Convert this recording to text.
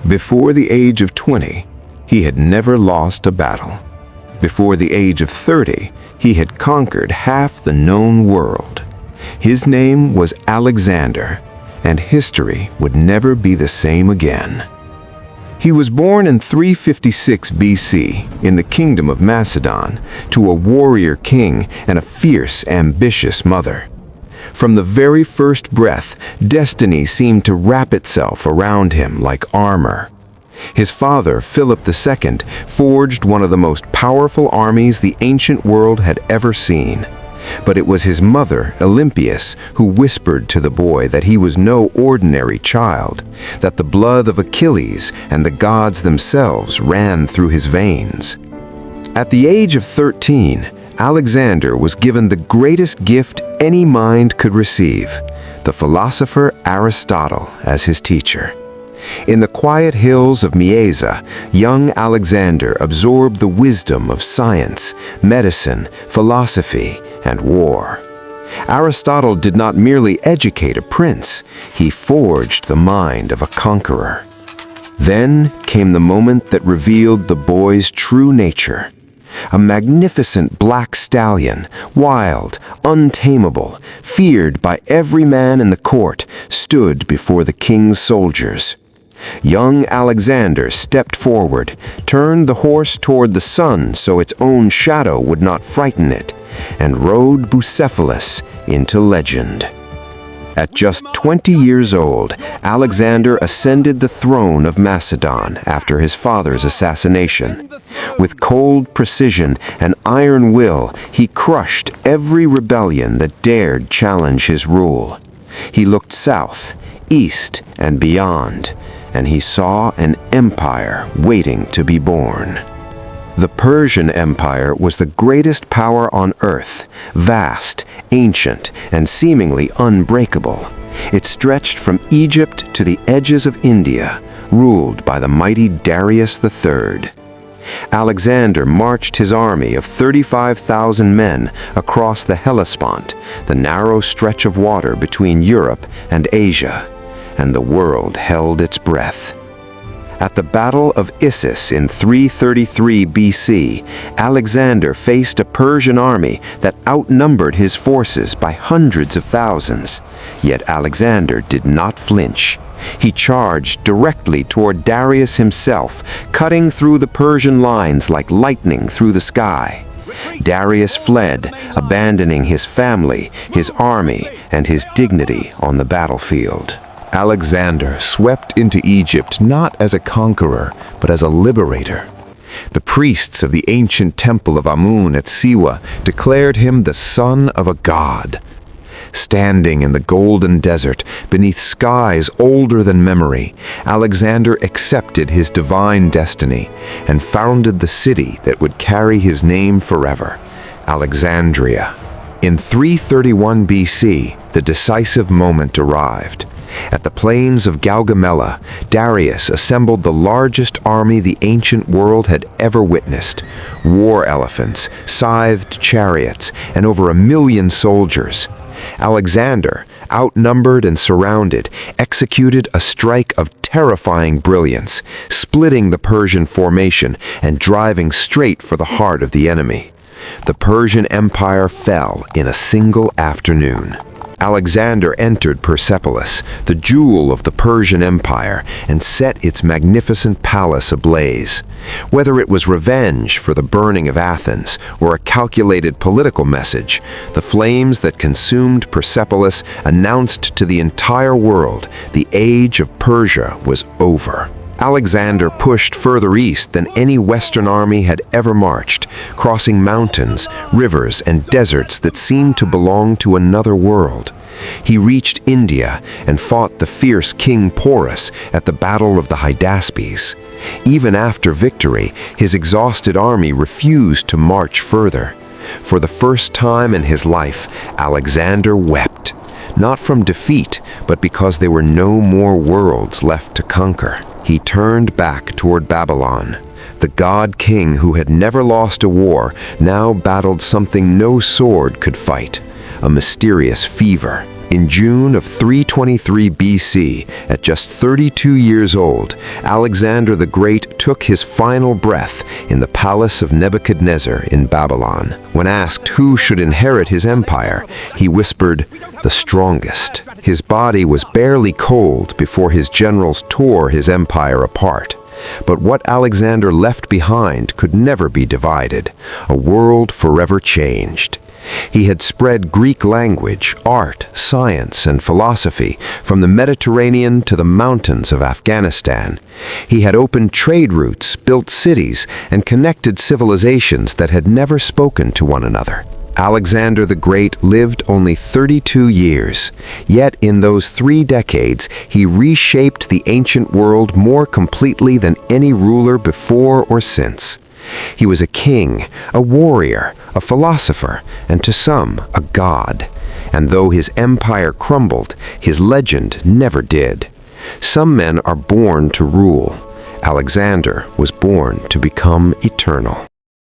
Before the age of 20, he had never lost a battle. Before the age of 30, he had conquered half the known world. His name was Alexander, and history would never be the same again. He was born in 356 BC in the kingdom of Macedon to a warrior king and a fierce, ambitious mother. From the very first breath, destiny seemed to wrap itself around him like armor. His father, Philip II, forged one of the most powerful armies the ancient world had ever seen. But it was his mother, Olympias, who whispered to the boy that he was no ordinary child, that the blood of Achilles and the gods themselves ran through his veins. At the age of 13, Alexander was given the greatest gift any mind could receive, the philosopher Aristotle as his teacher. In the quiet hills of Mieza, young Alexander absorbed the wisdom of science, medicine, philosophy, and war. Aristotle did not merely educate a prince, he forged the mind of a conqueror. Then came the moment that revealed the boy's true nature. A magnificent black stallion, wild, untamable, feared by every man in the court, stood before the king's soldiers. Young Alexander stepped forward, turned the horse toward the sun so its own shadow would not frighten it, and rode Bucephalus into legend. At just 20 years old, Alexander ascended the throne of Macedon after his father's assassination. With cold precision and iron will, he crushed every rebellion that dared challenge his rule. He looked south, east, and beyond, and he saw an empire waiting to be born. The Persian Empire was the greatest power on earth, vast, ancient, and seemingly unbreakable. It stretched from Egypt to the edges of India, ruled by the mighty Darius III. Alexander marched his army of 35,000 men across the Hellespont, the narrow stretch of water between Europe and Asia, and the world held its breath. At the Battle of Issus in 333 BC, Alexander faced a Persian army that outnumbered his forces by hundreds of thousands. Yet Alexander did not flinch. He charged directly toward Darius himself, cutting through the Persian lines like lightning through the sky. Darius fled, abandoning his family, his army, and his dignity on the battlefield. Alexander swept into Egypt not as a conqueror, but as a liberator. The priests of the ancient temple of Amun at Siwa declared him the son of a god. Standing in the golden desert, beneath skies older than memory, Alexander accepted his divine destiny and founded the city that would carry his name forever, Alexandria. In 331 BC, the decisive moment arrived. At the plains of Gaugamela, Darius assembled the largest army the ancient world had ever witnessed. War elephants, scythed chariots, and over 1 million soldiers. Alexander, outnumbered and surrounded, executed a strike of terrifying brilliance, splitting the Persian formation and driving straight for the heart of the enemy. The Persian Empire fell in a single afternoon. Alexander entered Persepolis, the jewel of the Persian Empire, and set its magnificent palace ablaze. Whether it was revenge for the burning of Athens or a calculated political message, the flames that consumed Persepolis announced to the entire world the age of Persia was over. Alexander pushed further east than any Western army had ever marched, crossing mountains, rivers, and deserts that seemed to belong to another world. He reached India and fought the fierce King Porus at the Battle of the Hydaspes. Even after victory, his exhausted army refused to march further. For the first time in his life, Alexander wept, not from defeat, but because there were no more worlds left to conquer. He turned back toward Babylon. The god-king who had never lost a war now battled something no sword could fight, a mysterious fever In June of 323 BC, at just 32 years old, Alexander the Great took his final breath in the palace of Nebuchadnezzar in Babylon. When asked who should inherit his empire, he whispered, "The strongest." His body was barely cold before his generals tore his empire apart. But what Alexander left behind could never be divided, a world forever changed. He had spread Greek language, art, science, and philosophy from the Mediterranean to the mountains of Afghanistan. He had opened trade routes, built cities, and connected civilizations that had never spoken to one another. Alexander the Great lived only 32 years, yet in those 3 decades he reshaped the ancient world more completely than any ruler before or since. He was a king, a warrior, a philosopher, and to some, a god. And though his empire crumbled, his legend never did. Some men are born to rule. Alexander was born to become eternal.